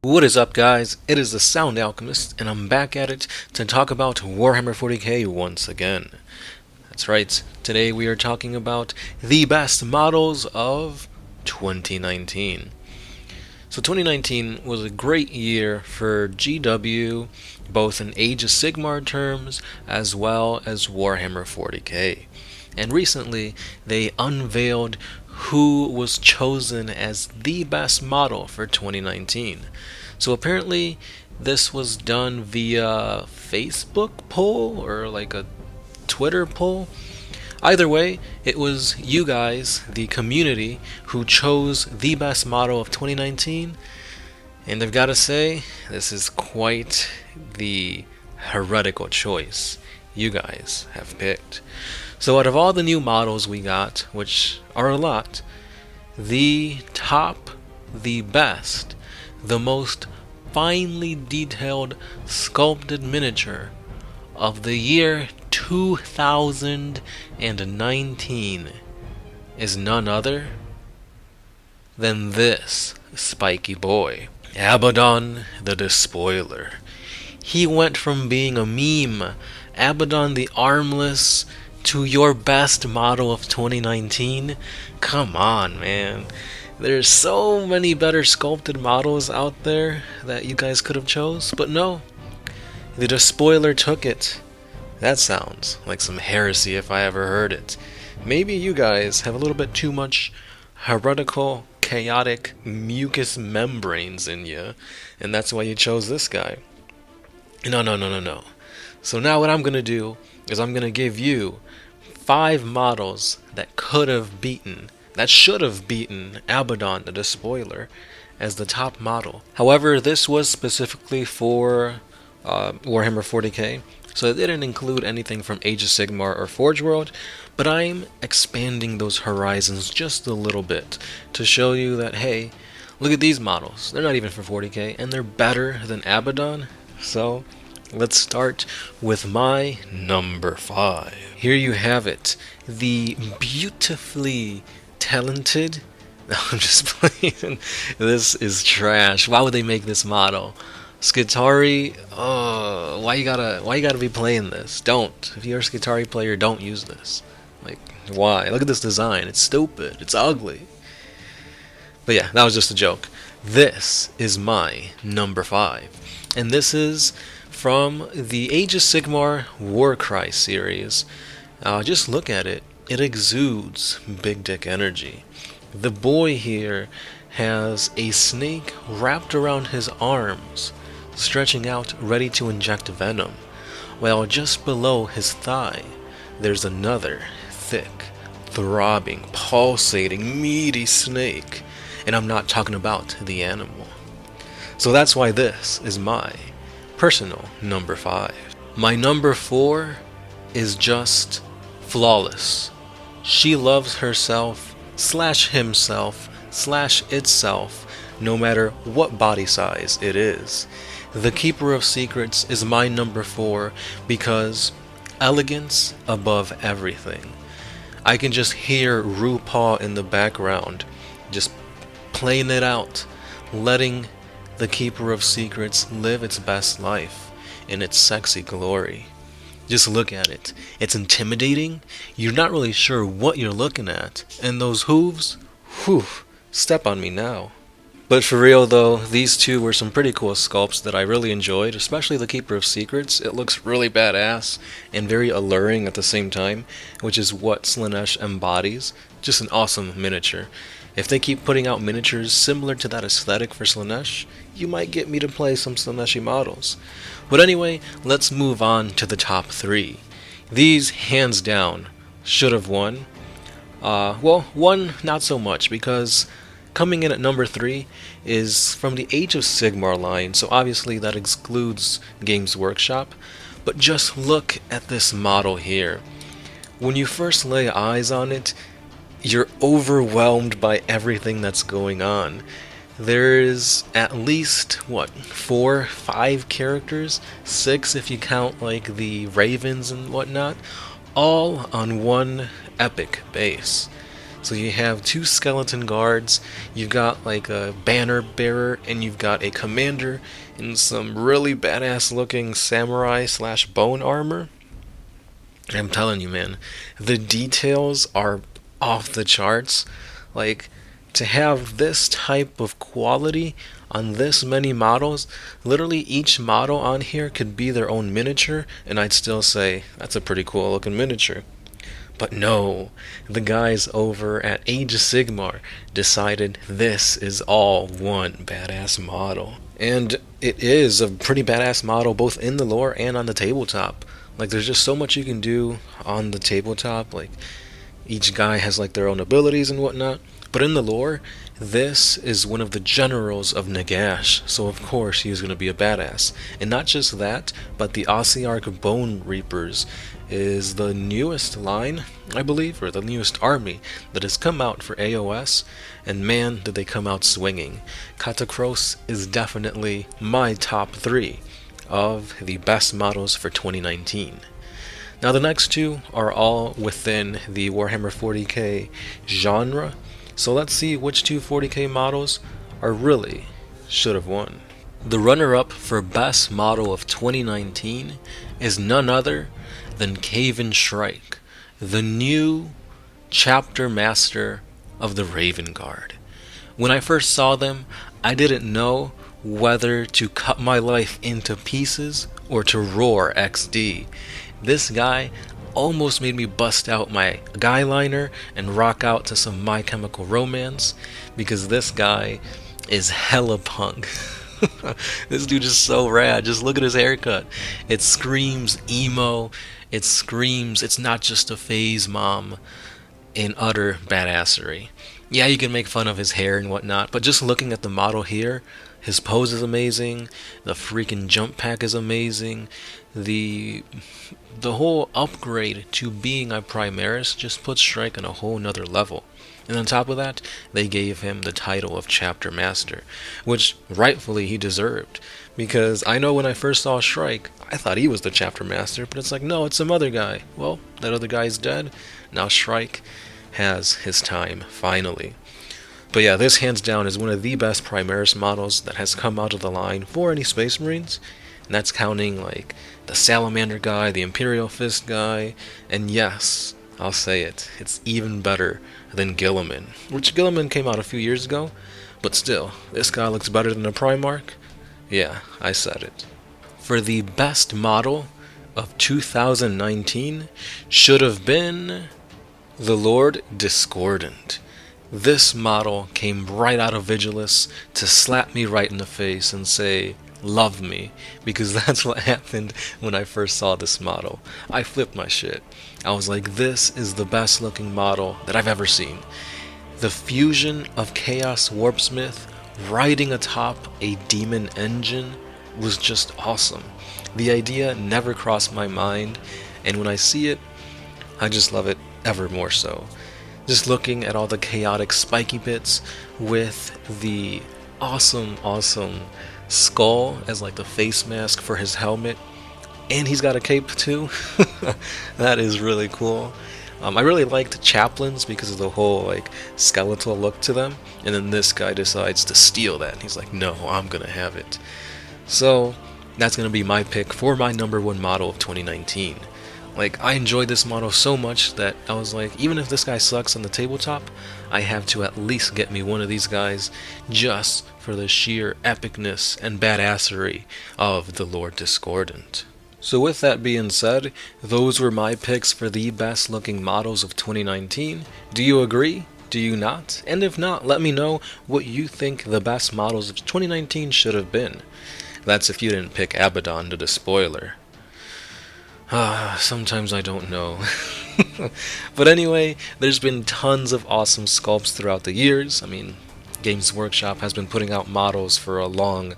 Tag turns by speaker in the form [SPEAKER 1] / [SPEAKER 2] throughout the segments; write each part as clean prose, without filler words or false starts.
[SPEAKER 1] What is up, guys? It is the Sound Alchemist, and I'm back at it to talk about Warhammer 40K once again. That's right, today we are talking about the best models of 2019. So 2019 was a great year for GW, both in Age of Sigmar terms as well as Warhammer 40K. And recently, they unveiled who was chosen as the best model for 2019. So apparently, this was done via Facebook poll or like a Twitter poll. Either way, it was you guys, the community, who chose the best model of 2019. And I've got to say, this is quite the heretical choice you guys have picked. So out of all the new models we got, which are a lot, the top, the best, the most finely detailed sculpted miniature of the year 2019 is none other than this spiky boy, Abaddon the Despoiler. He went from being a meme, Abaddon the Armless, to your best model of 2019? Come on, man. There's so many better sculpted models out there that you guys could have chose, but no. The Despoiler took it. That sounds like some heresy if I ever heard it. Maybe you guys have a little bit too much heretical, chaotic mucous membranes in you, and that's why you chose this guy. No. So now what I'm going to do is I'm going to give you 5 models that should have beaten Abaddon the Despoiler as the top model. However, this was specifically for Warhammer 40K, so it didn't include anything from Age of Sigmar or Forge World, but I'm expanding those horizons just a little bit to show you that, hey, look at these models. They're not even for 40K, and they're better than Abaddon. So let's start with my number 5. Here you have it, the beautifully talented. No, I'm just playing. This is trash. Why would they make this model? Skitari, why you gotta be playing this? Don't. If you're a Skitari player, don't use this. Like, why? Look at this design. It's stupid. It's ugly. But yeah, that was just a joke. This is my number 5. And this is from the Age of Sigmar Warcry series. Just look at it. It exudes big dick energy. The boy here has a snake wrapped around his arms, stretching out ready to inject venom, while just below his thigh there's another thick, throbbing, pulsating, meaty snake. And I'm not talking about the animal. So that's why this is my personal number 5. My number 4 is just flawless. She loves herself / himself / itself, no matter what body size it is. The Keeper of Secrets is my number 4 because elegance above everything. I can just hear RuPaul in the background, just playing it out, letting the Keeper of Secrets live its best life in its sexy glory. Just look at it. It's intimidating. You're not really sure what you're looking at. And those hooves, whew, step on me now. But for real though, these two were some pretty cool sculpts that I really enjoyed, especially the Keeper of Secrets. It looks really badass and very alluring at the same time, which is what Slaanesh embodies. Just an awesome miniature. If they keep putting out miniatures similar to that aesthetic for Slaanesh, you might get me to play some Slaaneshi models. But anyway, let's move on to the top 3. These, hands down, should have won. Well, one not so much, because coming in at number 3 is from the Age of Sigmar line, so obviously that excludes Games Workshop. But just look at this model here. When you first lay eyes on it, you're overwhelmed by everything that's going on. There's at least, 4, 5 characters? 6 if you count like the ravens and whatnot, all on one epic base. So you have 2 skeleton guards, you've got like a banner bearer, and you've got a commander in some really badass looking samurai slash bone armor. I'm telling you, man, the details are off the charts. Like, to have this type of quality on this many models, literally each model on here could be their own miniature, and I'd still say that's a pretty cool looking miniature. But no, the guys over at Age of Sigmar decided this is all one badass model. And it is a pretty badass model both in the lore and on the tabletop. Like, there's just so much you can do on the tabletop. Like, each guy has like their own abilities and whatnot. But in the lore, this is one of the generals of Nagash, so of course he is going to be a badass. And not just that, but the Ossiarch Bone Reapers is the newest line, I believe, or the newest army that has come out for AOS, and man, did they come out swinging. Katakros is definitely my top 3 of the best models for 2019. Now the next 2 are all within the Warhammer 40K genre, so let's see which 2 40K models are really should have won. The runner-up for best model of 2019 is none other than Caven Shrike, the new chapter master of the Raven Guard. When I first saw them, I didn't know whether to cut my life into pieces or to roar XD. This guy almost made me bust out my guy liner and rock out to some My Chemical Romance, because this guy is hella punk. This dude is so rad. Just look at his haircut. It screams emo. It screams it's not just a phase mom in utter badassery. Yeah, you can make fun of his hair and whatnot, but just looking at the model here, his pose is amazing, the freaking jump pack is amazing, the whole upgrade to being a Primaris just puts Shrike on a whole nother level. And on top of that, they gave him the title of Chapter Master, which rightfully he deserved. Because I know when I first saw Shrike, I thought he was the Chapter Master, but it's like, no, it's some other guy. Well, that other guy's dead. Now Shrike has his time, finally. But yeah, this hands down is one of the best Primaris models that has come out of the line for any Space Marines. And that's counting like the Salamander guy, the Imperial Fist guy, and yes, I'll say it, it's even better than Guilliman, which Guilliman came out a few years ago, but still, this guy looks better than a Primarch. Yeah, I said it. For the best model of 2019 should have been the Lord Discordant. This model came right out of Vigilus to slap me right in the face and say, love me, because that's what happened when I first saw this model. I flipped my shit. I was like, this is the best looking model that I've ever seen. The fusion of Chaos Warpsmith riding atop a demon engine was just awesome. The idea never crossed my mind, and when I see it, I just love it ever more so. Just looking at all the chaotic spiky bits with the awesome skull as like the face mask for his helmet, and he's got a cape too. That is really cool. I really liked chaplains because of the whole like skeletal look to them, and then this guy decides to steal that. He's like, no, I'm gonna have it. So that's gonna be my pick for my number 1 model of 2019. Like, I enjoyed this model so much that I was like, even if this guy sucks on the tabletop, I have to at least get me one of these guys just for the sheer epicness and badassery of the Lord Discordant. So with that being said, those were my picks for the best looking models of 2019. Do you agree? Do you not? And if not, let me know what you think the best models of 2019 should have been. That's if you didn't pick Abaddon to the spoiler. Sometimes I don't know. But anyway, there's been tons of awesome sculpts throughout the years. I mean, Games Workshop has been putting out models for a long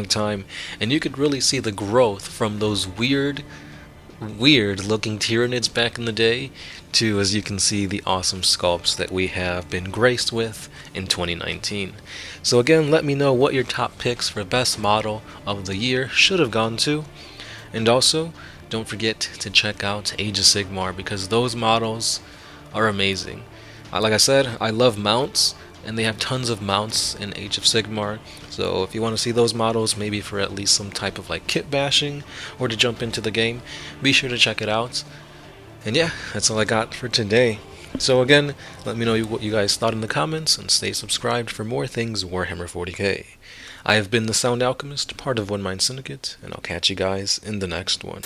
[SPEAKER 1] time, and you could really see the growth from those weird looking Tyranids back in the day to, as you can see, the awesome sculpts that we have been graced with in 2019. So again, let me know what your top picks for best model of the year should have gone to, and also don't forget to check out Age of Sigmar, because those models are amazing. Like I said, I love mounts, and they have tons of mounts in Age of Sigmar. So if you want to see those models, maybe for at least some type of like kit bashing or to jump into the game, be sure to check it out. And yeah, that's all I got for today. So again, let me know what you guys thought in the comments, and stay subscribed for more things Warhammer 40k. I have been the Sound Alchemist, part of One Mind Syndicate, and I'll catch you guys in the next one.